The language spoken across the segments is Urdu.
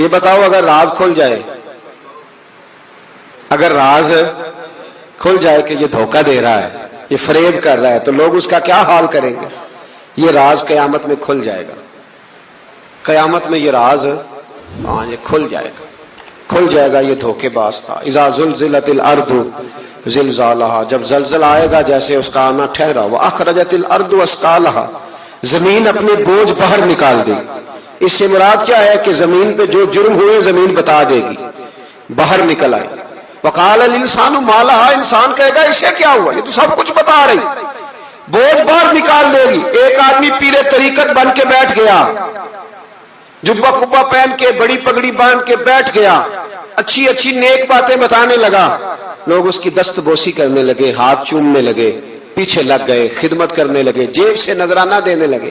یہ بتاؤ اگر راز کھل جائے، اگر راز کھل جائے کہ یہ دھوکہ دے رہا ہے، یہ فریب کر رہا ہے، تو لوگ اس کا کیا حال کریں گے؟ یہ راز قیامت میں کھل جائے گا، قیامت میں یہ راز یہ کھل جائے گا، کھل جائے گا یہ دھوکے باز تھا۔ اذا زلزلت الارض زلزالها، جب زلزلہ آئے گا جیسے اس کا آنا ٹھہرا، واخرجت الارض اثقالها، زمین اپنے بوجھ باہر نکال دی۔ اس سے مراد کیا ہے کہ زمین پہ جو جرم ہوئے زمین بتا دے گی، باہر نکل آئے۔ وقال الانسان ما لها، انسان کہے گا اسے کیا ہوا، یہ تو سب کچھ بتا رہی، بوجھ باہر نکال دے گی۔ ایک آدمی پیر طریقت بن کے بیٹھ گیا، جبہ کبہ پہن کے بڑی پگڑی باندھ کے بیٹھ گیا، اچھی اچھی نیک باتیں بتانے لگا، لوگ اس کی دست بوسی کرنے لگے، ہاتھ چومنے لگے، پیچھے لگ گئے، خدمت کرنے لگے، جیب سے نذرانہ دینے لگے،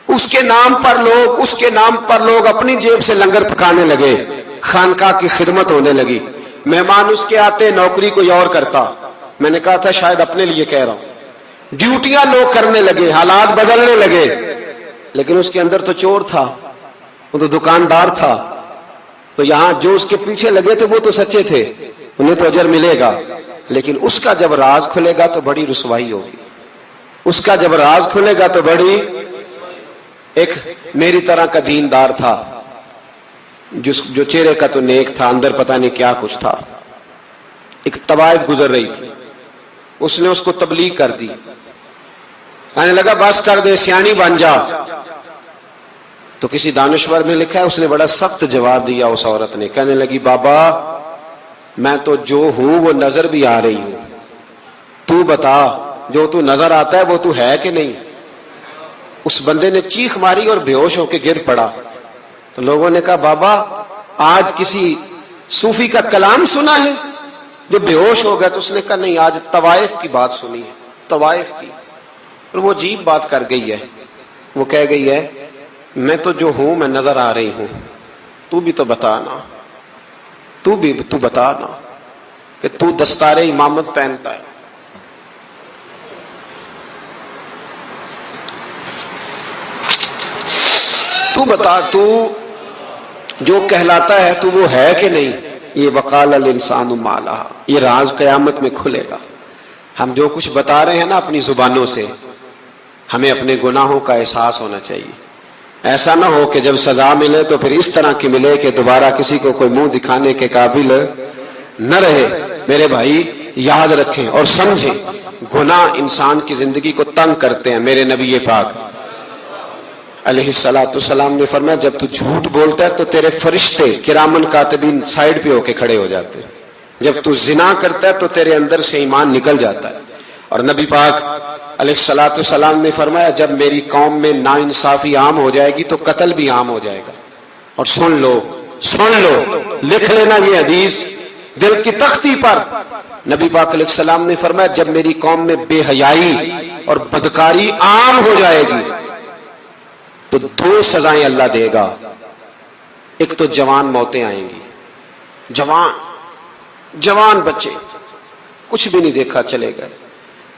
اس کے نام پر لوگ اپنی جیب سے لنگر پکانے لگے، خانقاہ کی خدمت ہونے لگی، مہمان اس کے آتے، نوکری کوئی اور کرتا۔ میں نے کہا تھا شاید اپنے لیے کہہ رہا ہوں، ڈیوٹیاں لوگ کرنے لگے، حالات بدلنے لگے، لیکن اس کے اندر تو چور تھا، وہ تو دکاندار تھا، تو یہاں جو اس کے پیچھے لگے تھے وہ تو سچے تھے، انہیں تو اجر ملے گا، لیکن اس کا جب راز کھلے گا تو بڑی رسوائی ہوگی، اس کا جب راز کھلے گا تو بڑی۔ ایک میری طرح کا دیندار تھا، جو چہرے کا تو نیک تھا، اندر پتہ نہیں کیا کچھ تھا۔ ایک طوائف گزر رہی تھی، اس نے اس کو تبلیغ کر دی، کہنے لگا بس کر دے، سیانی بن جا۔ تو کسی دانشور میں لکھا ہے اس نے بڑا سخت جواب دیا، اس عورت نے کہنے لگی بابا میں تو جو ہوں وہ نظر بھی آ رہی ہوں، تو بتا جو تو نظر آتا ہے وہ تو ہے کہ نہیں؟ اس بندے نے چیخ ماری اور بے ہوش ہو کے گر پڑا۔ تو لوگوں نے کہا بابا آج کسی صوفی کا کلام سنا ہے؟ جو بے ہوش ہو گیا تو اس نے کہا نہیں، آج طوائف کی بات سنی ہے، طوائف کی۔ اور وہ عجیب بات کر گئی ہے، وہ کہہ گئی ہے میں تو جو ہوں میں نظر آ رہی ہوں، تو بھی تو بتانا، تو بتانا کہ تو دستار امامت پہنتا ہے۔ تو بتا تو جو کہلاتا ہے تو وہ ہے کہ نہیں؟ یہ وقال الانسان ما لها، یہ راز قیامت میں کھلے گا۔ ہم جو کچھ بتا رہے ہیں نا اپنی زبانوں سے، ہمیں اپنے گناہوں کا احساس ہونا چاہیے۔ ایسا نہ ہو کہ جب سزا ملے تو پھر اس طرح کی ملے کہ دوبارہ کسی کو کوئی منہ دکھانے کے قابل نہ رہے۔ میرے بھائی یاد رکھیں اور سمجھیں، گناہ انسان کی زندگی کو تنگ کرتے ہیں۔ میرے نبی پاک علیہ السلام نے فرمایا جب تو جھوٹ بولتا ہے تو تیرے فرشتے کرامن کاتبین سائیڈ پہ ہو کے کھڑے ہو جاتے ہیں، جب تو زنا کرتا ہے تو تیرے اندر سے ایمان نکل جاتا ہے۔ اور نبی پاک علیہ السلام نے فرمایا جب میری قوم میں ناانصافی عام ہو جائے گی تو قتل بھی عام ہو جائے گا۔ اور سن لو لکھ لینا یہ حدیث دل کی تختی پر، نبی پاک علیہ السلام نے فرمایا جب میری قوم میں بے حیائی اور بدکاری عام ہو جائے گی تو دو سزائیں اللہ دے گا، ایک تو جوان موتیں آئیں گی، جوان بچے کچھ بھی نہیں دیکھا چلے گئے،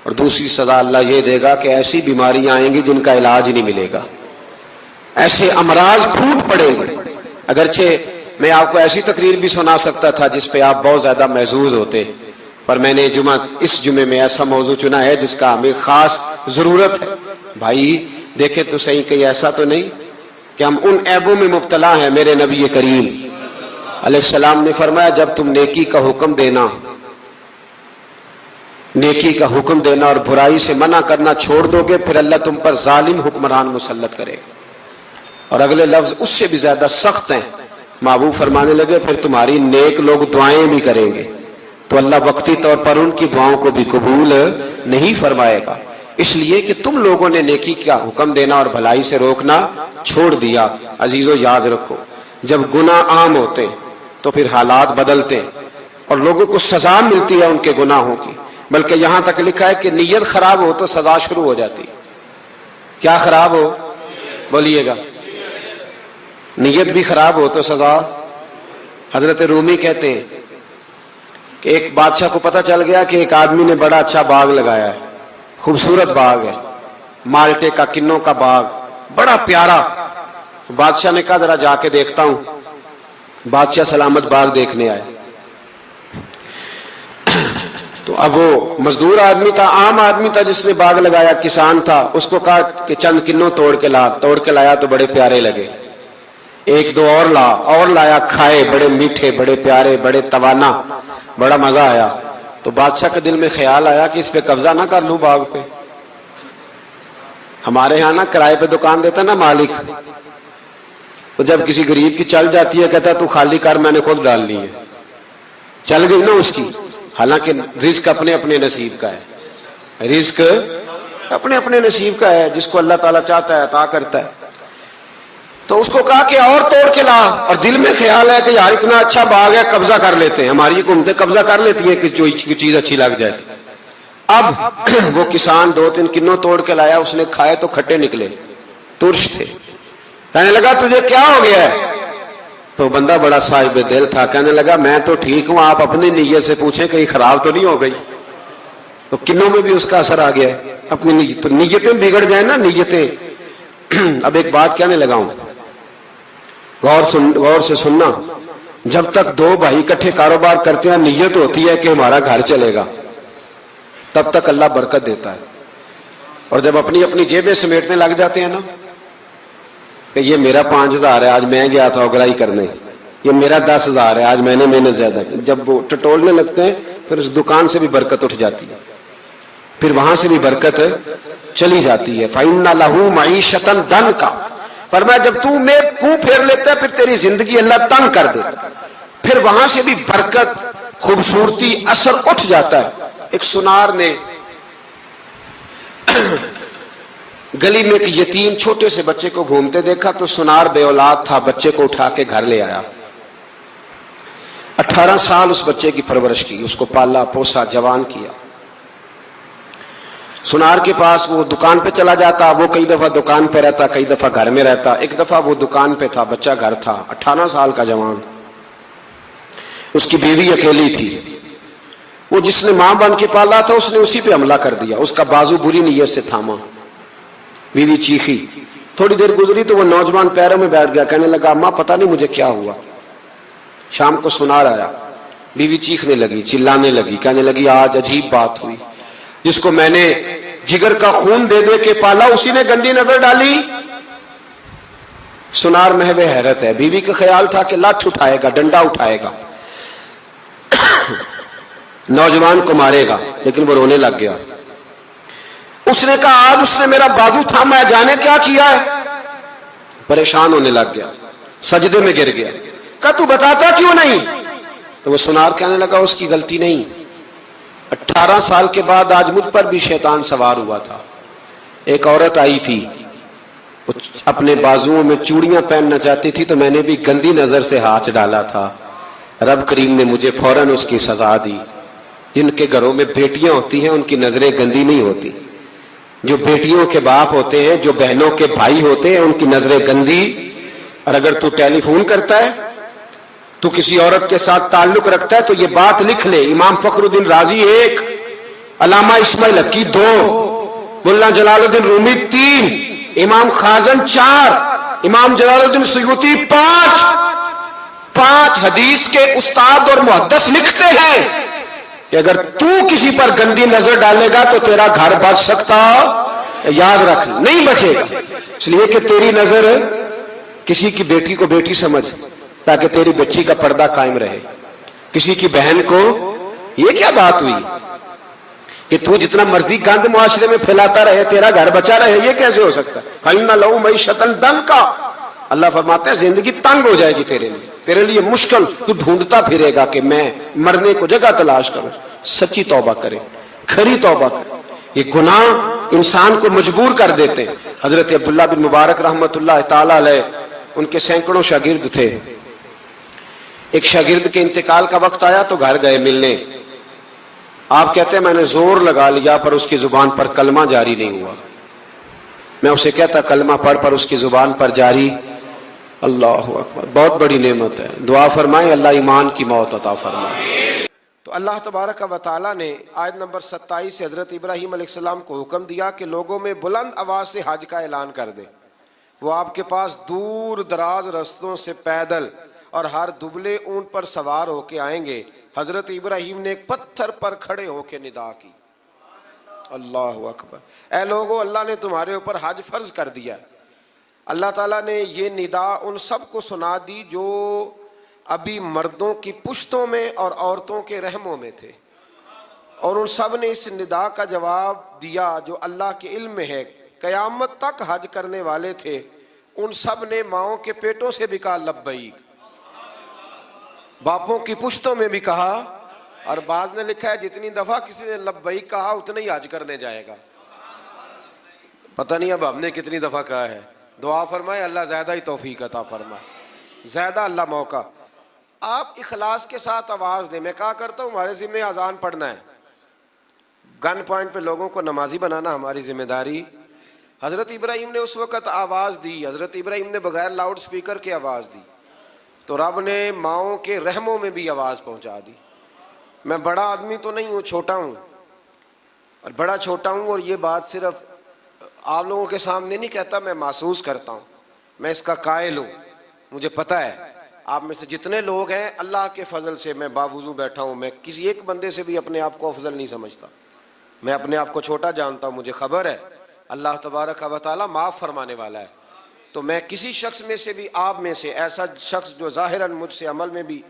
اور دوسری سزا اللہ یہ دے گا کہ ایسی بیماریاں آئیں گی جن کا علاج نہیں ملے گا، ایسے امراض پھوٹ پڑیں گے۔ اگرچہ میں آپ کو ایسی تقریر بھی سنا سکتا تھا جس پہ آپ بہت زیادہ محظوظ ہوتے، پر میں نے اس جمعے میں ایسا موضوع چنا ہے جس کا ہمیں خاص ضرورت ہے۔ بھائی دیکھیں تو صحیح کہ ایسا تو نہیں کہ ہم ان عیبوں میں مبتلا ہیں۔ میرے نبی کریم علیہ السلام نے فرمایا جب تم نیکی کا حکم دینا اور برائی سے منع کرنا چھوڑ دو گے پھر اللہ تم پر ظالم حکمران مسلط کرے گا۔ اور اگلے لفظ اس سے بھی زیادہ سخت ہیں، محبوب فرمانے لگے پھر تمہاری نیک لوگ دعائیں بھی کریں گے تو اللہ وقتی طور پر ان کی دعاؤں کو بھی قبول نہیں فرمائے گا، اس لیے کہ تم لوگوں نے نیکی کا حکم دینا اور بھلائی سے روکنا چھوڑ دیا۔ عزیزو یاد رکھو جب گناہ عام ہوتے تو پھر حالات بدلتے اور لوگوں کو سزا ملتی ہے ان کے گناہوں کی، بلکہ یہاں تک لکھا ہے کہ نیت خراب ہو تو سزا شروع ہو جاتی۔ کیا خراب ہو؟ بولیے گا۔ نیت بھی خراب ہو تو سزا۔ حضرت رومی کہتے ہیں کہ ایک بادشاہ کو پتہ چل گیا کہ ایک آدمی نے بڑا اچھا باغ لگایا ہے، خوبصورت باغ ہے، مالٹے کا، کنوں کا باغ، بڑا پیارا۔ بادشاہ نے کہا ذرا جا کے دیکھتا ہوں۔ بادشاہ سلامت باغ دیکھنے آئے، تو اب وہ مزدور آدمی تھا، عام آدمی تھا جس نے باغ لگایا، کسان تھا، اس کو کہا کہ چند کنوں توڑ کے لایا تو بڑے پیارے لگے، ایک دو اور لایا، کھائے، بڑے میٹھے، بڑے پیارے، بڑے توانا، بڑا مزہ آیا۔ تو بادشاہ کے دل میں خیال آیا کہ اس پہ قبضہ نہ کر لوں باغ پہ۔ ہمارے ہاں نا کرائے پہ دکان دیتا نا مالک، تو جب کسی غریب کی چل جاتی ہے کہتا تو خالی کر، میں نے خود ڈالنی ہے، چل گئی نا اس کی۔ حالانکہ رزق اپنے اپنے نصیب کا ہے، رزق اپنے اپنے نصیب کا ہے، جس کو اللہ تعالیٰ چاہتا ہے عطا کرتا ہے۔ تو اس کو کہا کہ اور توڑ کے لا، اور دل میں خیال ہے کہ یار اتنا اچھا باغ ہے، قبضہ کر لیتے ہیں، ہماری حکومتیں قبضہ کر لیتی ہیں کہ جو چیز اچھی لگ جائے۔ اب وہ کسان 2-3 کنوں توڑ کے لایا، اس نے کھائے تو کھٹے نکلے، ترش تھے۔ کہنے لگا تجھے کیا ہو گیا ہے؟ تو بندہ بڑا صاحب دل تھا، کہنے لگا میں تو ٹھیک ہوں، آپ اپنی نیت سے پوچھیں کہیں خراب تو نہیں ہو گئی۔ تو کنوں میں بھی اس کا اثر آ گیا ہے، اپنی نیتیں بگڑ جائیں نا، نیتیں۔ اب ایک بات کہنے لگا ہوں، غور سے سننا، جب تک دو بھائی اکٹھے کاروبار کرتے ہیں، نیت ہوتی ہے کہ ہمارا گھر چلے گا، تب تک اللہ برکت دیتا ہے۔ اور جب اپنی اپنی جیبیں سمیٹنے لگ جاتے ہیں نا کہ یہ میرا 5,000 ہے، آج میں گیا تھا اگرائی کرنے، یہ میرا 10,000 ہے، آج میں نے محنت زیادہ کی، جب وہ ٹٹولنے لگتے ہیں پھر اس دکان سے بھی برکت اٹھ جاتی ہے، پھر وہاں سے بھی برکت چلی جاتی ہے۔ فَإِنَّ لَهُ مَعِيشَةً ضَنْكَ، فرمایا جب تو میں منہ پھیر لیتا ہے پھر تیری زندگی اللہ تنگ کر دیتا، پھر وہاں سے بھی برکت، خوبصورتی، اثر اٹھ جاتا ہے۔ ایک سنار نے گلی میں ایک یتیم چھوٹے سے بچے کو گھومتے دیکھا، تو سنار بے اولاد تھا، بچے کو اٹھا کے گھر لے آیا، 18 سال اس بچے کی پرورش کی، اس کو پالا پوسا، جوان کیا۔ سنار کے پاس وہ دکان پہ چلا جاتا، وہ کئی دفعہ دکان پہ رہتا، کئی دفعہ گھر میں رہتا۔ ایک دفعہ وہ دکان پہ تھا، بچہ گھر تھا، 18 سال کا جوان، اس کی بیوی اکیلی تھی۔ وہ جس نے ماں بن کے پالا تھا اس نے اسی پہ حملہ کر دیا، اس کا بازو بری نیت سے تھاما، بیوی چیخی۔ تھوڑی دیر گزری تو وہ نوجوان پیروں میں بیٹھ گیا، کہنے لگا ماں پتہ نہیں مجھے کیا ہوا۔ شام کو سنار آیا، بیوی چیخنے لگی، چلانے لگی، کہنے لگی آج عجیب بات ہوئی، جس کو میں نے جگر کا خون دے دے کے پالا اسی نے گندی نظر ڈالی۔ سنار محو حیرت ہے، بیوی کا خیال تھا کہ لاٹھ اٹھائے گا، ڈنڈا اٹھائے گا، نوجوان کو مارے گا، لیکن وہ رونے لگ گیا۔ اس نے کہا آج اس نے میرا بازو تھاما ہے، جانے کیا کیا ہے؟ پریشان ہونے لگ گیا، سجدے میں گر گیا، کہا تو بتاتا کیوں نہیں؟ تو وہ سنار کہنے لگا اس کی غلطی نہیں، 18 سال کے بعد آج مجھ پر بھی شیطان سوار ہوا تھا۔ ایک عورت آئی تھی، وہ اپنے بازوؤں میں چوڑیاں پہننا چاہتی تھی، تو میں نے بھی گندی نظر سے ہاتھ ڈالا تھا، رب کریم نے مجھے فوراً اس کی سزا دی۔ جن کے گھروں میں بیٹیاں ہوتی ہیں ان کی نظریں گندی نہیں ہوتی، جو بیٹیوں کے باپ ہوتے ہیں، جو بہنوں کے بھائی ہوتے ہیں، ان کی نظریں گندی۔ اور اگر تو ٹیلی فون کرتا ہے، تو کسی عورت کے ساتھ تعلق رکھتا ہے، تو یہ بات لکھ لے، امام فخر الدین رازی 1، علامہ اسماعیل حقی 2، مولانا جلال الدین رومی 3، امام خازن 4، امام جلال الدین سیوطی 5 حدیث کے استاد اور محدث لکھتے ہیں کہ اگر تو کسی پر گندی نظر ڈالے گا تو تیرا گھر بچ سکتا، یاد رکھ نہیں بچے گا، اس لیے کہ تیری نظر کسی کی بیٹی کو بیٹی سمجھ، تاکہ تیری بچی کا پردہ قائم رہے۔ کسی کی بہن کو، یہ کیا بات ہوئی کہ تو جتنا مرضی گند معاشرے میں پھیلاتا رہے تیرا گھر بچا رہے، یہ کیسے ہو سکتا ہے؟ فَإِنَّ لَهُ مَعِيشَةً ضَنْكَ، اللہ فرماتے ہیں زندگی تنگ ہو جائے گی تیرے لیے مشکل، تو ڈھونڈتا پھرے گا کہ میں مرنے کو جگہ تلاش کروں۔ سچی توبہ کرے، کھری توبہ کرے، یہ گناہ انسان کو مجبور کر دیتے ہیں۔ حضرت عبداللہ بن مبارک رحمت اللہ تعالی علیہ، ان کے سینکڑوں شاگرد تھے، ایک شاگرد کے انتقال کا وقت آیا تو گھر گئے ملنے۔ آپ کہتے ہیں میں نے زور لگا لیا پر اس کی زبان پر کلمہ جاری نہیں ہوا۔ میں اسے کہتا کلمہ پڑھ پر اس کی زبان پر جاری، اللہ اکبر، بہت بڑی نعمت ہے، دعا فرمائیں اللہ ایمان کی موت عطا فرمائے۔ تو اللہ تبارک و تعالیٰ نے آیت نمبر 27 سے حضرت ابراہیم علیہ السلام کو حکم دیا کہ لوگوں میں بلند آواز سے حج کا اعلان کر دیں۔ وہ آپ کے پاس دور دراز رستوں سے پیدل اور ہر دبلے اونٹ پر سوار ہو کے آئیں گے۔ حضرت ابراہیم نے ایک پتھر پر کھڑے ہو کے ندا کی، اللہ اکبر، اے لوگو اللہ نے تمہارے اوپر حج فرض کر دیا ہے۔ اللہ تعالیٰ نے یہ ندا ان سب کو سنا دی جو ابھی مردوں کی پشتوں میں اور عورتوں کے رحموں میں تھے، اور ان سب نے اس ندا کا جواب دیا جو اللہ کے علم میں ہے۔ قیامت تک حج کرنے والے تھے، ان سب نے ماؤں کے پیٹوں سے بھی کہا لبیک، باپوں کی پشتوں میں بھی کہا، اور بعض نے لکھا ہے جتنی دفعہ کسی نے لبیک کہا اتنا ہی حج کرنے جائے گا۔ پتہ نہیں اب ہم نے کتنی دفعہ کہا ہے۔ دعا فرمائے اللہ زیادہ ہی توفیق عطا فرمائے، زیادہ اللہ موقع۔ آپ اخلاص کے ساتھ آواز دیں۔ میں کہا کرتا ہوں ہمارے ذمہ اذان پڑھنا ہے، گن پوائنٹ پہ لوگوں کو نمازی بنانا ہماری ذمہ داری۔ حضرت ابراہیم نے اس وقت آواز دی، حضرت ابراہیم نے بغیر لاؤڈ سپیکر کے آواز دی، تو رب نے ماؤں کے رحموں میں بھی آواز پہنچا دی۔ میں بڑا آدمی تو نہیں ہوں، چھوٹا ہوں، اور بڑا چھوٹا ہوں، اور یہ بات صرف آپ لوگوں کے سامنے نہیں کہتا، میں محسوس کرتا ہوں، میں اس کا قائل ہوں۔ مجھے پتہ ہے آپ میں سے جتنے لوگ ہیں اللہ کے فضل سے میں باوضو بیٹھا ہوں، میں کسی ایک بندے سے بھی اپنے آپ کو افضل نہیں سمجھتا، میں اپنے آپ کو چھوٹا جانتا ہوں۔ مجھے خبر ہے اللہ تبارک و تعالیٰ معاف فرمانے والا ہے، تو میں کسی شخص میں سے بھی، آپ میں سے ایسا شخص جو ظاہراً مجھ سے عمل میں بھی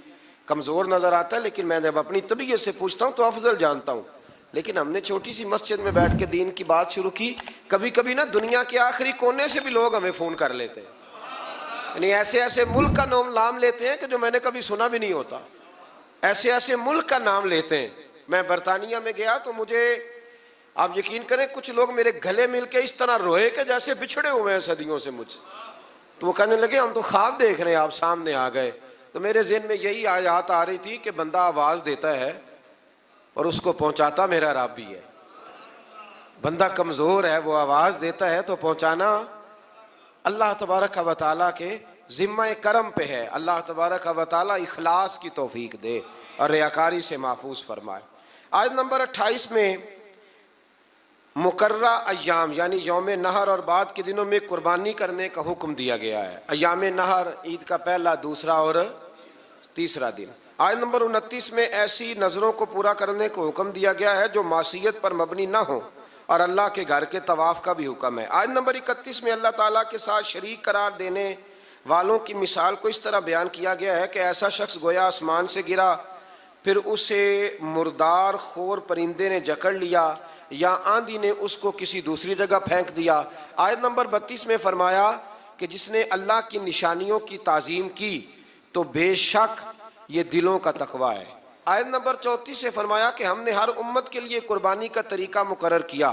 کمزور نظر آتا ہے، لیکن میں جب اپنی طبیعت سے پوچھتا ہوں تو افضل جانتا ہوں۔ لیکن ہم نے چھوٹی سی مسجد میں بیٹھ کے دین کی بات شروع کی، کبھی کبھی نا دنیا کے آخری کونے سے بھی لوگ ہمیں فون کر لیتے ہیں، یعنی ایسے ایسے ملک کا نام لیتے ہیں کہ جو میں نے کبھی سنا بھی نہیں ہوتا، ایسے ایسے ملک کا نام لیتے ہیں۔ میں برطانیہ میں گیا تو مجھے، آپ یقین کریں، کچھ لوگ میرے گلے مل کے اس طرح روئے کہ جیسے بچھڑے ہوئے ہیں صدیوں سے مجھ سے، تو وہ کہنے لگے ہم تو خواب دیکھ رہے ہیں، آپ سامنے آ گئے۔ تو میرے ذہن میں یہی آیات آ رہی تھی کہ بندہ آواز دیتا ہے اور اس کو پہنچاتا میرا رب بھی ہے۔ بندہ کمزور ہے، وہ آواز دیتا ہے تو پہنچانا اللہ تبارک و تعالیٰ کے ذمہ کرم پہ ہے۔ اللہ تبارک و تعالیٰ اخلاص کی توفیق دے اور ریاکاری سے محفوظ فرمائے۔ آیت نمبر 28 میں مقررہ ایام یعنی یوم نحر اور بعد کے دنوں میں قربانی کرنے کا حکم دیا گیا ہے۔ ایام نحر عید کا پہلا، دوسرا اور تیسرا دن۔ آیت نمبر 29 میں ایسی نظروں کو پورا کرنے کو حکم دیا گیا ہے جو معصیت پر مبنی نہ ہو، اور اللہ کے گھر کے طواف کا بھی حکم ہے۔ آیت نمبر 31 میں اللہ تعالیٰ کے ساتھ شریک قرار دینے والوں کی مثال کو اس طرح بیان کیا گیا ہے کہ ایسا شخص گویا آسمان سے گرا، پھر اسے مردار خور پرندے نے جکڑ لیا، یا آندھی نے اس کو کسی دوسری جگہ پھینک دیا۔ آیت نمبر 32 میں فرمایا کہ جس نے اللہ کی نشانیوں کی تعظیم کی تو بے شک یہ دلوں کا تقویٰ ہے۔ آیت نمبر 34 سے فرمایا کہ ہم نے ہر امت کے لیے قربانی کا طریقہ مقرر کیا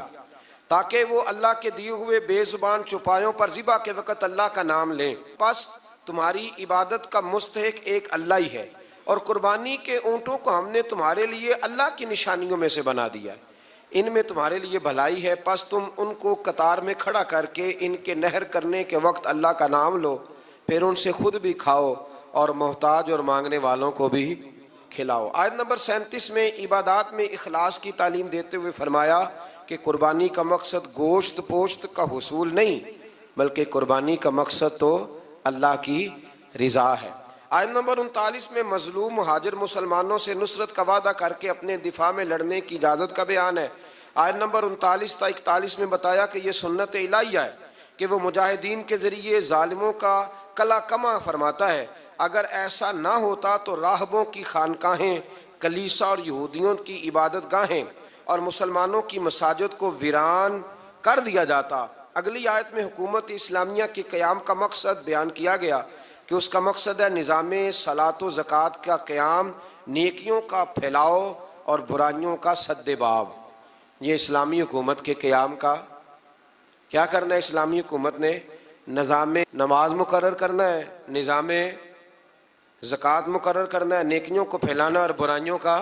تاکہ وہ اللہ کے دیے ہوئے بے زبان چوپایوں پر ذبح کے وقت اللہ کا نام لیں۔ پس تمہاری عبادت کا مستحق ایک اللہ ہی ہے، اور قربانی کے اونٹوں کو ہم نے تمہارے لیے اللہ کی نشانیوں میں سے بنا دیا ہے، ان میں تمہارے لیے بھلائی ہے، پس تم ان کو قطار میں کھڑا کر کے ان کے نہر کرنے کے وقت اللہ کا نام لو، پھر ان سے خود بھی کھاؤ اور محتاج اور مانگنے والوں کو بھی کھلاؤ۔ آیت نمبر 37 میں عبادات میں اخلاص کی تعلیم دیتے ہوئے فرمایا کہ قربانی کا مقصد گوشت پوشت کا حصول نہیں، بلکہ قربانی کا مقصد تو اللہ کی رضا ہے۔ آیت نمبر 39 میں مظلوم مہاجر مسلمانوں سے نصرت کا وعدہ کر کے اپنے دفاع میں لڑنے کی اجازت کا بیان ہے۔ آیت نمبر 39 تا 41 میں بتایا کہ یہ سنت الہیہ ہے کہ وہ مجاہدین کے ذریعے ظالموں کا کلا کما فرماتا ہے۔ اگر ایسا نہ ہوتا تو راہبوں کی خانقاہیں، کلیسا اور یہودیوں کی عبادت گاہیں اور مسلمانوں کی مساجد کو ویران کر دیا جاتا۔ اگلی آیت میں حکومت اسلامیہ کے قیام کا مقصد بیان کیا گیا کہ اس کا مقصد ہے نظام صلاۃ و زکوٰۃ کا قیام، نیکیوں کا پھیلاؤ اور برائیوں کا سد باب۔ یہ اسلامی حکومت کے قیام کا کیا کرنا ہے؟ اسلامی حکومت نے نظام نماز مقرر کرنا ہے، نظام زکوٰۃ مقرر کرنا ہے، نیکیوں کو پھیلانا اور برائیوں کا۔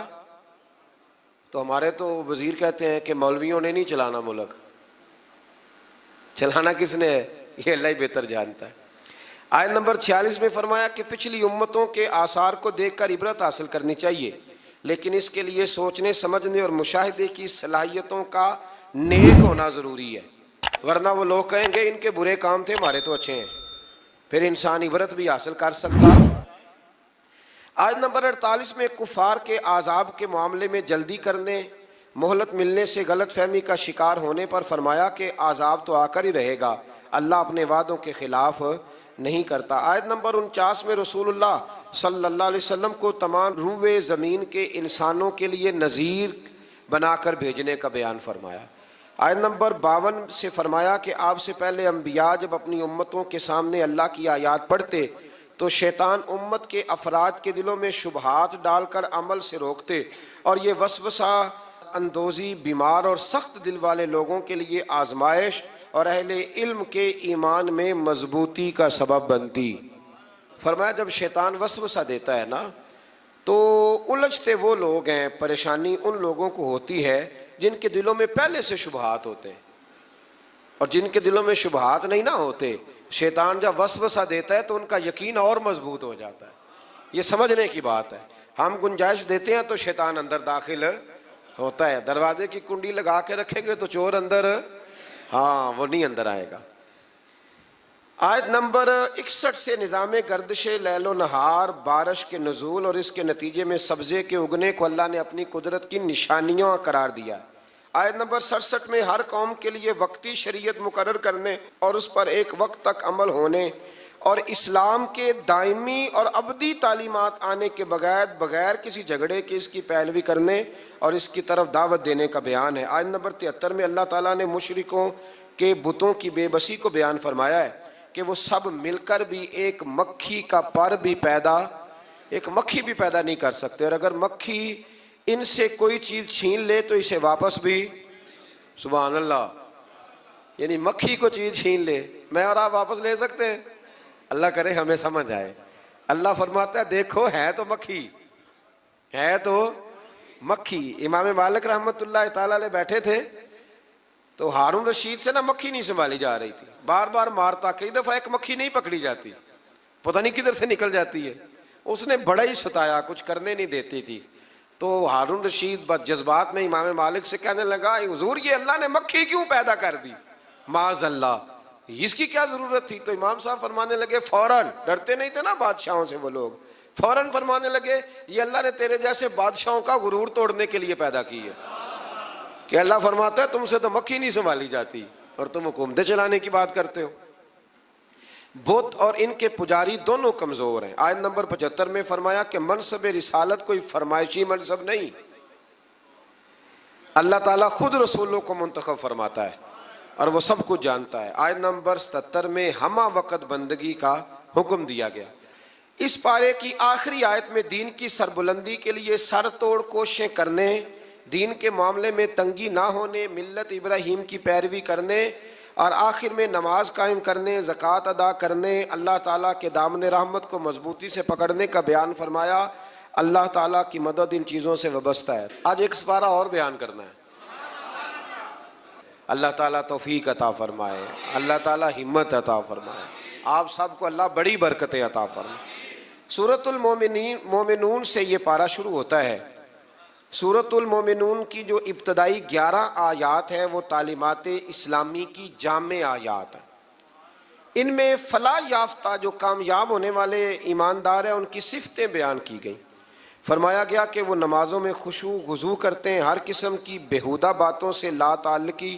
تو ہمارے تو وزیر کہتے ہیں کہ مولویوں نے نہیں چلانا ملک، چلانا کس نے ہے؟ یہ اللہ ہی بہتر جانتا ہے۔ آیت نمبر 46 میں فرمایا کہ پچھلی امتوں کے آثار کو دیکھ کر عبرت حاصل کرنی چاہیے، لیکن اس کے لیے سوچنے سمجھنے اور مشاہدے کی صلاحیتوں کا نیک ہونا ضروری ہے، ورنہ وہ لوگ کہیں گے ان کے برے کام تھے ہمارے تو اچھے ہیں، پھر انسان عبرت بھی حاصل کر سکتا آیت نمبر 48 میں کفار کے عذاب کے معاملے میں جلدی کرنے، مہلت ملنے سے غلط فہمی کا شکار ہونے پر فرمایا کہ عذاب تو آ کر ہی رہے گا، اللہ اپنے وعدوں کے خلاف نہیں کرتا۔ آیت نمبر 49 میں رسول اللہ صلی اللہ علیہ وسلم کو تمام روئے زمین کے انسانوں کے لیے نذیر بنا کر بھیجنے کا بیان فرمایا۔ آیت نمبر 52 سے فرمایا کہ آپ سے پہلے انبیاء جب اپنی امتوں کے سامنے اللہ کی آیات پڑھتے تو شیطان امت کے افراد کے دلوں میں شبہات ڈال کر عمل سے روکتے، اور یہ وسوسہ اندوزی بیمار اور سخت دل والے لوگوں کے لیے آزمائش اور اہل علم کے ایمان میں مضبوطی کا سبب بنتی۔ فرمایا جب شیطان وسوسہ دیتا ہے نا تو الجھتے وہ لوگ ہیں، پریشانی ان لوگوں کو ہوتی ہے جن کے دلوں میں پہلے سے شبہات ہوتے ہیں، اور جن کے دلوں میں شبہات نہیں نہ ہوتے، شیطان جب وسوسہ دیتا ہے تو ان کا یقین اور مضبوط ہو جاتا ہے۔ یہ سمجھنے کی بات ہے، ہم گنجائش دیتے ہیں تو شیطان اندر داخل ہوتا ہے، دروازے کی کنڈی لگا کے رکھیں گے تو چور اندر وہ نہیں اندر آئے گا۔ آیت نمبر 61 سے نظام گردش لیل و نہار، بارش کے نزول اور اس کے نتیجے میں سبزے کے اگنے کو اللہ نے اپنی قدرت کی نشانیاں قرار دیا۔ آیت نمبر 67 میں ہر قوم کے لیے وقتی شریعت مقرر کرنے اور اس پر ایک وقت تک عمل ہونے اور اسلام کے دائمی اور ابدی تعلیمات آنے کے بغیر کسی جھگڑے کے اس کی پیروی کرنے اور اس کی طرف دعوت دینے کا بیان ہے۔ آیت نمبر 73 میں اللہ تعالیٰ نے مشرکوں کے بتوں کی بے بسی کو بیان فرمایا ہے کہ وہ سب مل کر بھی ایک مکھی کا پر بھی ایک مکھی بھی پیدا نہیں کر سکتے، اور اگر مکھی ان سے کوئی چیز چھین لے تو اسے واپس بھی، سبحان اللہ، یعنی مکھی کو چیز چھین لے، میں اور آپ واپس لے سکتے ہیں؟ اللہ کرے ہمیں سمجھ آئے۔ اللہ فرماتا ہے دیکھو ہے تو مکھی۔ امام مالک رحمۃ اللہ تعالیٰ علیہ بیٹھے تھے تو ہارون رشید سے مکھی نہیں سنبھالی جا رہی تھی، بار بار مارتا، کئی دفعہ ایک مکھی نہیں پکڑی جاتی، پتہ نہیں کدھر سے نکل جاتی ہے، اس نے بڑا ہی ستایا، کچھ کرنے نہیں دیتی تھی۔ تو ہارون رشید بس جذبات میں امام مالک سے کہنے لگا حضور یہ اللہ نے مکھی کیوں پیدا کر دی، معاذ اللہ، اس کی کیا ضرورت تھی؟ تو امام صاحب فرمانے لگے فوراً، ڈرتے نہیں تھے نا بادشاہوں سے وہ لوگ، فوراً فرمانے لگے یہ اللہ نے تیرے جیسے بادشاہوں کا غرور توڑنے کے لیے پیدا کی ہے، کہ اللہ فرماتا ہے تم سے تو مکھی نہیں سنبھالی جاتی اور تم حکومتیں چلانے کی بات کرتے ہو۔ بت اور ان کے پجاری دونوں کمزور ہیں۔ آیت نمبر 75 میں فرمایا کہ منصب رسالت کوئی فرمائشی منصب نہیں، اللہ تعالیٰ خود رسولوں کو منتخب فرماتا ہے اور وہ سب کچھ جانتا ہے۔ آیت نمبر 77 میں ہمہ وقت بندگی کا حکم دیا گیا۔ اس پارے کی آخری آیت میں دین کی سربلندی کے لیے سر توڑ کوششیں کرنے، دین کے معاملے میں تنگی نہ ہونے، ملت ابراہیم کی پیروی کرنے، اور آخر میں نماز قائم کرنے، زکوٰۃ ادا کرنے، اللہ تعالیٰ کے دامن رحمت کو مضبوطی سے پکڑنے کا بیان فرمایا۔ اللہ تعالیٰ کی مدد ان چیزوں سے وابستہ ہے۔ آج ایک سپارہ اور بیان کرنا ہے۔ اللہ تعالیٰ توفیق عطا فرمائے، اللہ تعالیٰ ہمت عطا فرمائے، آپ سب کو اللہ بڑی برکتیں عطا فرمائے۔ سورۃ المومنون سے یہ پارہ شروع ہوتا ہے۔ سورۃ المومنون کی جو ابتدائی 11 آیات ہے وہ تعلیمات اسلامی کی جامع آیات ہیں۔ ان میں فلاح یافتہ جو کامیاب ہونے والے ایماندار ہیں ان کی صفتیں بیان کی گئیں۔ فرمایا گیا کہ وہ نمازوں میں خشوع خضوع کرتے ہیں، ہر قسم کی بیہودہ باتوں سے لا تعلقی،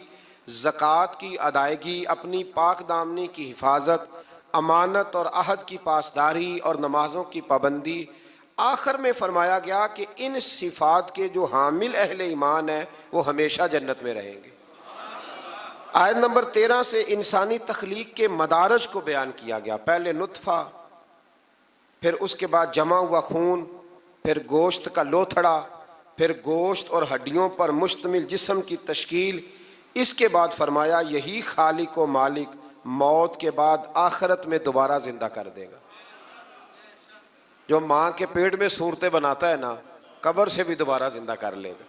زکوٰۃ کی ادائیگی، اپنی پاک دامنی کی حفاظت، امانت اور عہد کی پاسداری اور نمازوں کی پابندی۔ آخر میں فرمایا گیا کہ ان صفات کے جو حامل اہل ایمان ہیں وہ ہمیشہ جنت میں رہیں گے۔ آیت نمبر 13 سے انسانی تخلیق کے مدارج کو بیان کیا گیا۔ پہلے نطفہ، پھر اس کے بعد جمع ہوا خون، پھر گوشت کا لوتھڑا، پھر گوشت اور ہڈیوں پر مشتمل جسم کی تشکیل۔ اس کے بعد فرمایا یہی خالق و مالک موت کے بعد آخرت میں دوبارہ زندہ کر دے گا۔ جو ماں کے پیٹ میں صورتیں بناتا ہے نا، قبر سے بھی دوبارہ زندہ کر لے گا۔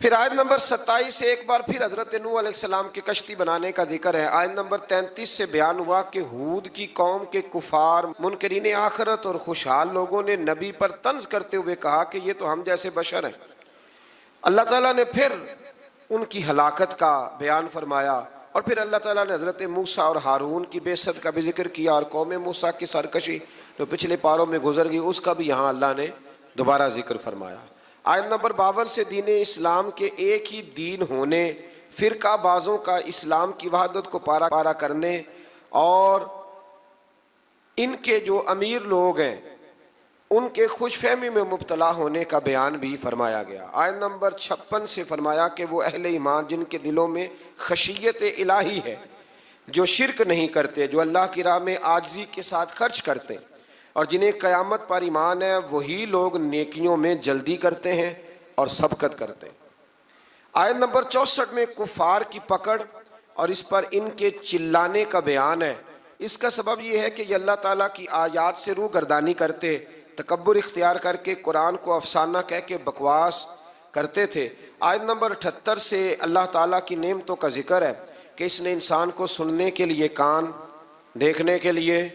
پھر آیت نمبر 27 سے ایک بار پھر حضرت نوح علیہ السلام کی کشتی بنانے کا ذکر ہے۔ آیت نمبر 33 سے بیان ہوا کہ ہود کی قوم کے کفار، منکرین آخرت اور خوشحال لوگوں نے نبی پر طنز کرتے ہوئے کہا کہ یہ تو ہم جیسے بشر ہیں۔ اللہ تعالیٰ نے پھر ان کی ہلاکت کا بیان فرمایا اور پھر اللہ تعالیٰ نے حضرت موسیٰ اور ہارون کی بعثت کا بھی ذکر کیا، اور قوم موسیٰ کی سرکشی جو پچھلے پاروں میں گزر گئی اس کا بھی یہاں اللہ نے دوبارہ ذکر فرمایا۔ آیت نمبر 52 سے دین اسلام کے ایک ہی دین ہونے، فرقہ بازوں کا اسلام کی وحدت کو پارا کرنے، اور ان کے جو امیر لوگ ہیں ان کے خوش فہمی میں مبتلا ہونے کا بیان بھی فرمایا گیا۔ آیت نمبر 56 سے فرمایا کہ وہ اہل ایمان جن کے دلوں میں خشیت الہی ہے، جو شرک نہیں کرتے، جو اللہ کی راہ میں عاجزی کے ساتھ خرچ کرتے، اور جنہیں قیامت پر ایمان ہے، وہی لوگ نیکیوں میں جلدی کرتے ہیں اور سبقت کرتے ہیں۔ آیت نمبر 64 میں کفار کی پکڑ اور اس پر ان کے چلانے کا بیان ہے۔ اس کا سبب یہ ہے کہ یہ اللہ تعالیٰ کی آیات سے روح گردانی کرتے، تکبر اختیار کر کے قرآن کو افسانہ کہہ کے بکواس کرتے تھے۔ آیت نمبر 78 سے اللہ تعالیٰ کی نعمتوں کا ذکر ہے کہ اس نے انسان کو سننے کے لیے کان، دیکھنے کے لیے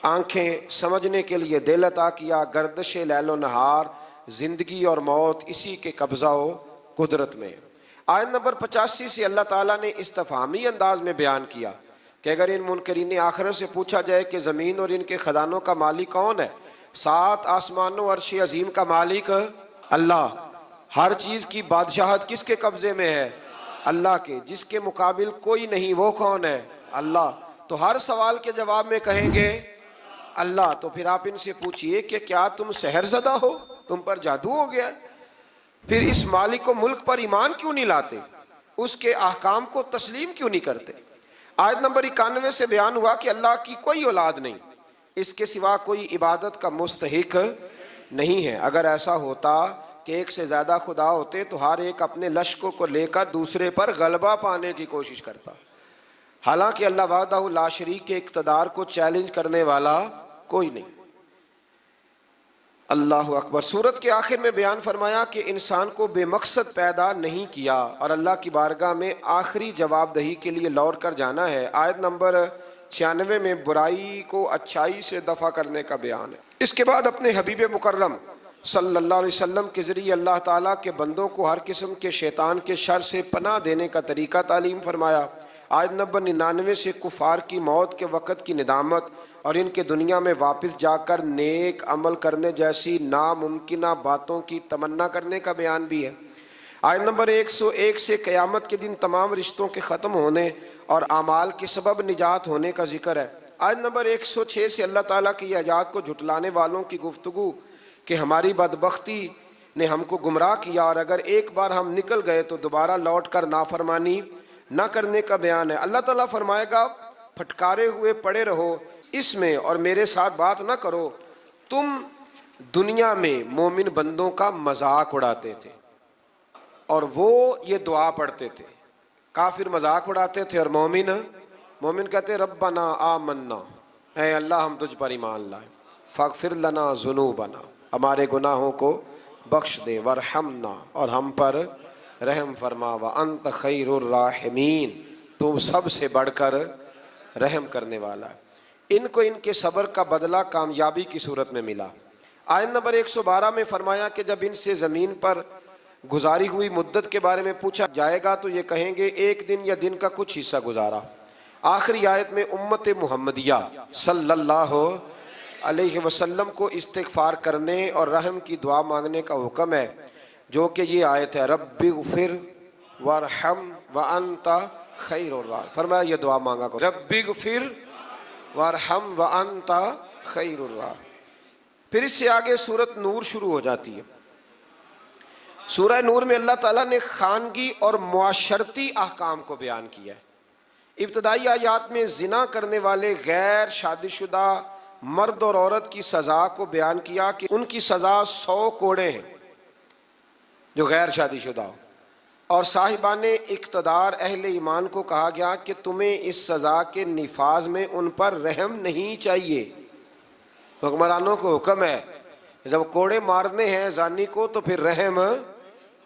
آنکھیں، سمجھنے کے لیے دل عطا کیا۔ گردش لیل و نہار، زندگی اور موت اسی کے قبضہ و قدرت میں۔ آیت نمبر 85 سے اللہ تعالیٰ نے استفہامی انداز میں بیان کیا کہ اگر ان منکرین آخرت سے پوچھا جائے کہ زمین اور ان کے خزانوں کا مالک کون ہے، 7 آسمانوں عرش عظیم کا مالک اللہ، ہر چیز کی بادشاہت کس کے قبضے میں ہے؟ اللہ کے، جس کے مقابل کوئی نہیں، وہ کون ہے؟ اللہ۔ تو ہر سوال کے جواب میں کہیں گے اللہ۔ تو پھر آپ ان سے پوچھئے کہ کیا تم سحر زدہ ہو، تم پر جادو ہو گیا ہے؟ پھر اس مالک و ملک پر ایمان کیوں نہیں لاتے؟ اس کے احکام کو تسلیم کیوں نہیں کرتے؟ آیت نمبر 91 سے بیان ہوا کہ اللہ کی کوئی اولاد نہیں، اس کے سوا کوئی عبادت کا مستحق نہیں ہے۔ اگر ایسا ہوتا کہ ایک سے زیادہ خدا ہوتے تو ہر ایک اپنے لشکروں کو لے کر دوسرے پر غلبہ پانے کی کوشش کرتا، حالانکہ اللہ وحدہ لا شریک کے اقتدار کو چیلنج کرنے والا کوئی نہیں۔ اللہ اکبر۔ سورت کے آخر میں بیان فرمایا کہ انسان کو بے مقصد پیدا نہیں کیا اور اللہ کی بارگاہ میں آخری جواب دہی کے لیے لوٹ کر جانا ہے۔ آیت نمبر 96 میں برائی کو اچھائی سے دفع کرنے کا بیان ہے۔ اس کے بعد اپنے حبیب مکرم صلی اللہ علیہ وسلم کے ذریعے اللہ تعالیٰ کے بندوں کو ہر قسم کے شیطان کے شر سے پناہ دینے کا طریقہ تعلیم فرمایا۔ آیت نمبر 99 سے کفار کی موت کے وقت کی ندامت اور ان کے دنیا میں واپس جا کر نیک عمل کرنے جیسی ناممکنہ باتوں کی تمنا کرنے کا بیان بھی ہے۔ آیت نمبر 101 سے قیامت کے دن تمام رشتوں کے ختم ہونے اور اعمال کے سبب نجات ہونے کا ذکر ہے۔ آیت نمبر 106 سے اللہ تعالیٰ کی آیات کو جھٹلانے والوں کی گفتگو کہ ہماری بدبختی نے ہم کو گمراہ کیا اور اگر ایک بار ہم نکل گئے تو دوبارہ لوٹ کر نافرمانی نہ کرنے کا بیان ہے۔ اللہ تعالیٰ فرمائے گا پھٹکارے ہوئے پڑے رہو اس میں اور میرے ساتھ بات نہ کرو، تم دنیا میں مومن بندوں کا مذاق اڑاتے تھے اور وہ یہ دعا پڑھتے تھے۔ کافر مذاق اڑاتے تھے اور مومن کہتے ربنا آمنا، اے اللہ ہم تجھ پر ایمان لائے، فاغفر لنا ذنوبنا، ہمارے گناہوں کو بخش دے، ورحمنا، اور ہم پر رحم فرما، وانت خیر الراحمین، تو سب سے بڑھ کر رحم کرنے والا ہے۔ ان کو ان کے صبر کا بدلہ کامیابی کی صورت میں ملا۔ آیت نمبر 112 میں فرمایا کہ جب ان سے زمین پر گزاری ہوئی مدت کے بارے میں پوچھا جائے گا تو یہ کہیں گے ایک دن یا دن کا کچھ حصہ گزارا۔ آخری آیت میں امت محمدیہ صلی اللہ علیہ وسلم کو استغفار کرنے اور رحم کی دعا مانگنے کا حکم ہے، جو کہ یہ آیت ہے رب اغفر وارحم وانت خیر الراحمین۔ فرمایا یہ دعا مانگا کرو، رب اغفر وارحم وانت خیر الراحمین۔ پھر اس سے آگے سورت نور شروع ہو جاتی ہے۔ سورہ نور میں اللہ تعالیٰ نے خانگی اور معاشرتی احکام کو بیان کیا ہے۔ ابتدائی آیات میں زنا کرنے والے غیر شادی شدہ مرد اور عورت کی سزا کو بیان کیا کہ ان کی سزا 100 کوڑے ہیں جو غیر شادی شدہ ہو، اور صاحبان اقتدار اہل ایمان کو کہا گیا کہ تمہیں اس سزا کے نفاذ میں ان پر رحم نہیں چاہیے۔ حکمرانوں کو حکم ہے جب کوڑے مارنے ہیں زانی کو تو پھر رحم،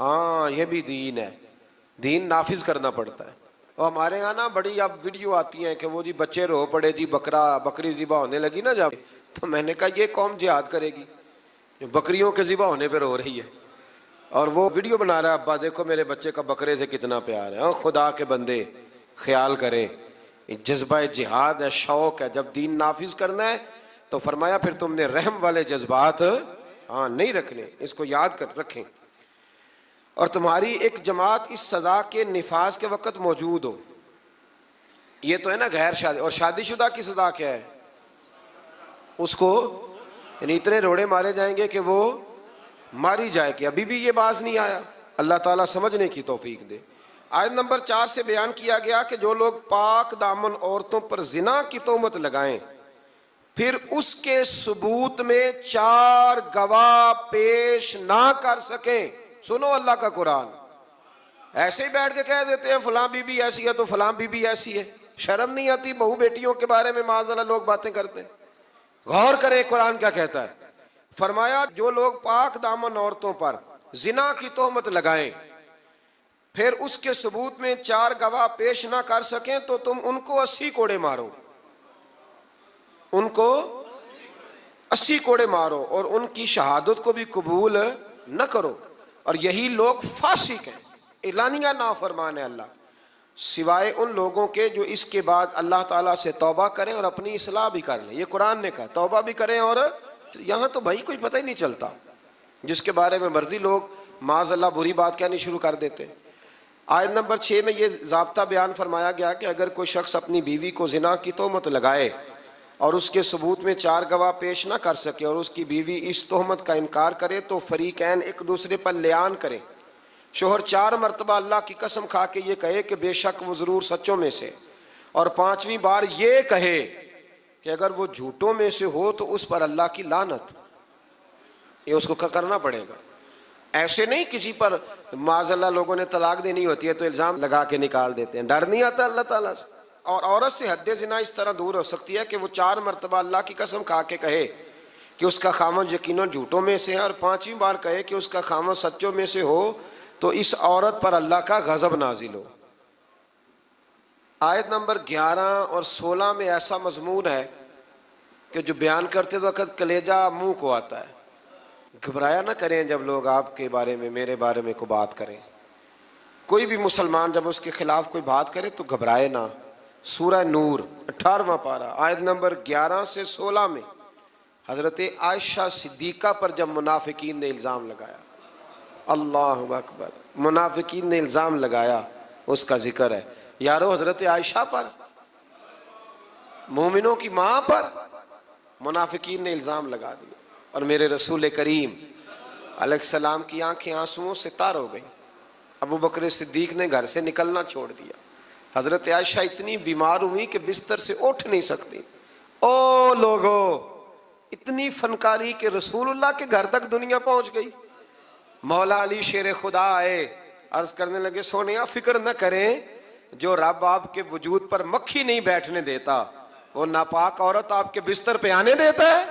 ہاں یہ بھی دین ہے، دین نافذ کرنا پڑتا ہے۔ اور ہمارے یہاں نا بڑی اب ویڈیو آتی ہیں کہ وہ جی بچے رو پڑے جی بکری ذبح ہونے لگی نا جب، تو میں نے کہا یہ قوم جہاد کرے گی جو بکریوں کے ذبح ہونے پہ رو رہی ہے، اور وہ ویڈیو بنا رہا ہے ابا دیکھو میرے بچے کا بکرے سے کتنا پیار ہے۔ خدا کے بندے خیال کریں. جذبہ جہاد ہے، شوق ہے. جب دین نافذ کرنا ہے تو فرمایا پھر تم نے رحم والے جذبات نہیں رکھنے. اس کو یاد کر رکھیں. اور تمہاری ایک جماعت اس سزا کے نفاذ کے وقت موجود ہو. یہ تو ہے نا غیر شادی. اور شادی شدہ کی سزا کیا ہے؟ اس کو یعنی اتنے روڑے مارے جائیں گے کہ وہ ماری جائے گی. ابھی بھی یہ باز نہیں آیا. اللہ تعالیٰ سمجھنے کی توفیق دے. آیت نمبر 4 سے بیان کیا گیا کہ جو لوگ پاک دامن عورتوں پر زنا کی تہمت لگائیں پھر اس کے ثبوت میں 4 گواہ پیش نہ کر سکیں. سنو اللہ کا قرآن. ایسے ہی بیٹھ کے کہہ دیتے ہیں فلاں بی بی ایسی ہے تو فلاں بی بی ایسی ہے. شرم نہیں آتی؟ بہو بیٹیوں کے بارے میں معاذ اللہ لوگ باتیں کرتے ہیں. غور کریں قرآن کیا کہتا ہے. فرمایا جو لوگ پاک دامن عورتوں پر زنا کی تہمت لگائیں پھر اس کے ثبوت میں 4 گواہ پیش نہ کر سکیں تو تم ان کو 80 کوڑے مارو. ان کو 80 کوڑے مارو اور ان کی شہادت کو بھی قبول نہ کرو. اور یہی لوگ فاسق ہیں، اعلانیہ نافرمان ہے اللہ، سوائے ان لوگوں کے جو اس کے بعد اللہ تعالیٰ سے توبہ کریں اور اپنی اصلاح بھی کر لیں. یہ قرآن نے کہا توبہ بھی کریں. اور یہاں تو بھائی کوئی پتہ ہی نہیں چلتا، جس کے بارے میں مرضی لوگ معاذ اللہ بری بات کہنی شروع کر دیتے ہیں. آیت نمبر 6 میں یہ ضابطہ بیان فرمایا گیا کہ اگر کوئی شخص اپنی بیوی کو زنا کی تہمت لگائے اور اس کے ثبوت میں 4 گواہ پیش نہ کر سکے اور اس کی بیوی اس تہمت کا انکار کرے تو فریقین ایک دوسرے پر لیان کریں. شوہر 4 مرتبہ اللہ کی قسم کھا کے یہ کہے کہ بے شک وہ ضرور سچوں میں سے، اور 5ویں بار یہ کہے کہ اگر وہ جھوٹوں میں سے ہو تو اس پر اللہ کی لعنت. یہ اس کو کرنا پڑے گا. ایسے نہیں کسی پر معاذ اللہ لوگوں نے طلاق دینی ہوتی ہے تو الزام لگا کے نکال دیتے ہیں. ڈر نہیں آتا اللہ تعالیٰ سے. اور عورت سے حد زنا اس طرح دور ہو سکتی ہے کہ وہ 4 مرتبہ اللہ کی قسم کھا کے کہے کہ اس کا خامن یقیناً جھوٹوں میں سے ہے اور 5ویں بار کہے کہ اس کا خامن سچوں میں سے ہو تو اس عورت پر اللہ کا غضب نازل ہو. آیت نمبر 11 اور 16 میں ایسا مضمون ہے کہ جو بیان کرتے وقت کلیجہ منہ کو آتا ہے. گھبرایا نہ کریں جب لوگ آپ کے بارے میں میرے بارے میں کوئی بات کریں. کوئی بھی مسلمان جب اس کے خلاف کوئی بات کرے تو گھبرائے نہ. سورہ نور 18واں پارہ آیت نمبر 11 سے 16 میں حضرت عائشہ صدیقہ پر جب منافقین نے الزام لگایا، اللہ اکبر، منافقین نے الزام لگایا، اس کا ذکر ہے. یارو حضرت عائشہ پر، مومنوں کی ماں پر منافقین نے الزام لگا دیا. اور میرے رسول کریم علیہ السلام کی آنکھیں آنسوؤں سے تار ہو گئیں. ابو بکر صدیق نے گھر سے نکلنا چھوڑ دیا. حضرت عائشہ اتنی بیمار ہوئی کہ بستر سے اٹھ نہیں سکتی. او لوگو، اتنی فنکاری کہ رسول اللہ کے گھر تک دنیا پہنچ گئی. مولا علی شیر خدا آئے، عرض کرنے لگے سونیا فکر نہ کریں، جو رب آپ کے وجود پر مکھی نہیں بیٹھنے دیتا وہ ناپاک عورت آپ کے بستر پہ آنے دیتا ہے.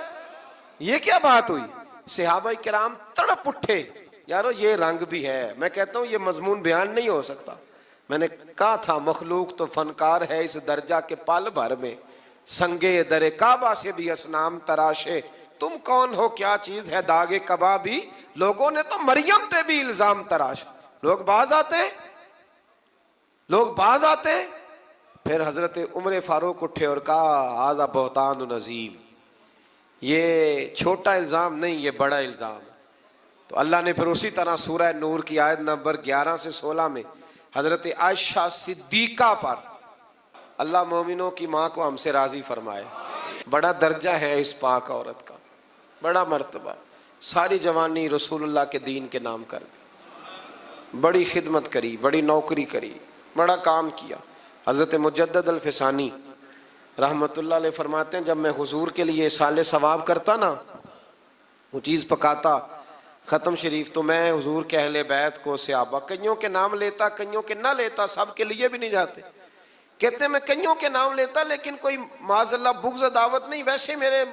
یہ کیا بات ہوئی؟ صحابہ کرام تڑپ اٹھے. یارو یہ رنگ بھی ہے. میں کہتا ہوں یہ مضمون بیان نہیں ہو سکتا. میں نے کہا تھا مخلوق تو فنکار ہے اس درجہ کے پل بھر میں، سنگے در کعبہ سے بھی اسنام تراشے. تم کون ہو کیا چیز ہے داغے کبابی؟ لوگوں نے تو مریم پہ بھی الزام تراش. لوگ باز آتے ہیں. پھر حضرت عمر فاروق اٹھے اور کہا ھذا بہتان عظیم، یہ چھوٹا الزام نہیں، یہ بڑا الزام ہے. تو اللہ نے پھر اسی طرح سورہ نور کی آیت نمبر 11 سے 16 میں حضرت عائشہ صدیقہ پر، اللہ مومنوں کی ماں کو ہم سے راضی فرمائے. بڑا درجہ ہے اس پاک عورت کا، بڑا مرتبہ. ساری جوانی رسول اللہ کے دین کے نام کر دی، بڑی خدمت کری، بڑی نوکری کری، بڑا کام کیا. حضرت مجدد الفسانی رحمت اللہ علیہ فرماتے ہیں جب میں حضور کے لیے سال ثواب کرتا نا، وہ چیز پکاتا ختم شریف، تو میں حضور کے اہل بیت کو، صحابہ، کئیوں کے نام لیتا، کئیوں کے نہ لیتا، سب کے لیے بھی نہیں جاتے. کہتے میں کئیوں کے نام لیتا لیکن کوئی معاذ اللہ بغض دعوت نہیں. ویسے میرے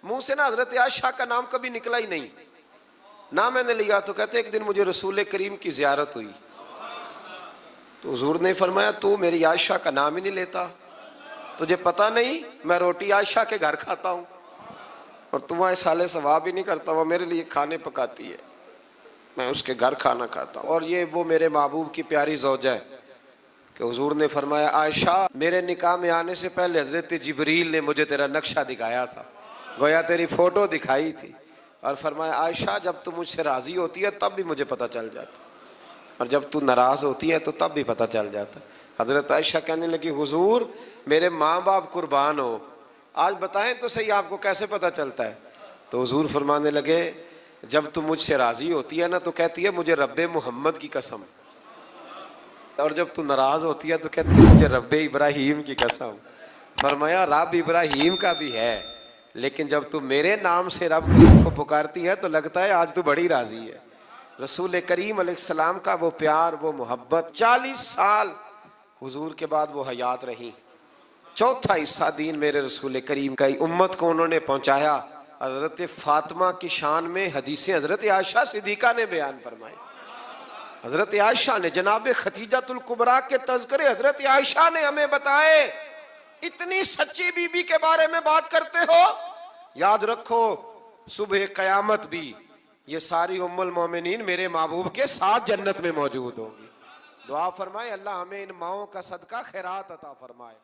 منہ سے نا حضرت عائشہ کا نام کبھی نکلا ہی نہیں، نہ میں نے لیا. تو کہتے ایک دن مجھے رسول کریم کی زیارت ہوئی تو حضور نے فرمایا تو میری عائشہ کا نام ہی نہیں لیتا، تجھے پتہ نہیں میں روٹی عائشہ کے گھر کھاتا ہوں اور تم وہاں سال ثواب ہی نہیں کرتا. وہ میرے لیے کھانے پکاتی ہے، میں اس کے گھر کھانا کھاتا ہوں. اور یہ وہ میرے محبوب کی پیاری زوجہ ہے کہ حضور نے فرمایا عائشہ میرے نکاح میں آنے سے پہلے حضرت جبریل نے مجھے تیرا نقشہ دکھایا تھا، گویا تیری فوٹو دکھائی تھی، اور فرمایا عائشہ جب تو مجھ سے راضی ہوتی ہے تب بھی مجھے پتہ چل جاتا، اور جب تو ناراض ہوتی ہے تو تب بھی پتہ چل جاتا۔ حضرت عائشہ کہنے لگی حضور میرے ماں باپ قربان ہو، آج بتائیں تو صحیح آپ کو کیسے پتہ چلتا ہے؟ تو حضور فرمانے لگے جب تو مجھ سے راضی ہوتی ہے نا تو کہتی ہے مجھے رب محمد کی قسم، اور جب تو ناراض ہوتی ہے تو کہتی ہے مجھے رب ابراہیم کی قسم۔ فرمایا رب ابراہیم کا بھی ہے، لیکن جب تو میرے نام سے رب کریم کو پکارتی ہے تو لگتا ہے آج تو بڑی راضی ہے۔ رسول کریم علیہ السلام کا وہ پیار، وہ محبت، 40 سال حضور کے بعد وہ حیات رہی، چوتھا حصہ دین میرے رسول کریم کا امت کو انہوں نے پہنچایا۔ حضرت فاطمہ کی شان میں حدیثیں حضرت عائشہ صدیقہ نے بیان فرمائی، حضرت عائشہ نے، جناب خدیجۃ الکبریٰ کے تذکرے حضرت عائشہ نے ہمیں بتائے۔ اتنی سچی بی بی کے بارے میں بات کرتے ہو، یاد رکھو صبح قیامت بھی یہ ساری ام المومنین میرے محبوب کے ساتھ جنت میں موجود ہوگی۔ دعا فرمائے اللہ ہمیں ان ماؤں کا صدقہ خیرات عطا فرمائے۔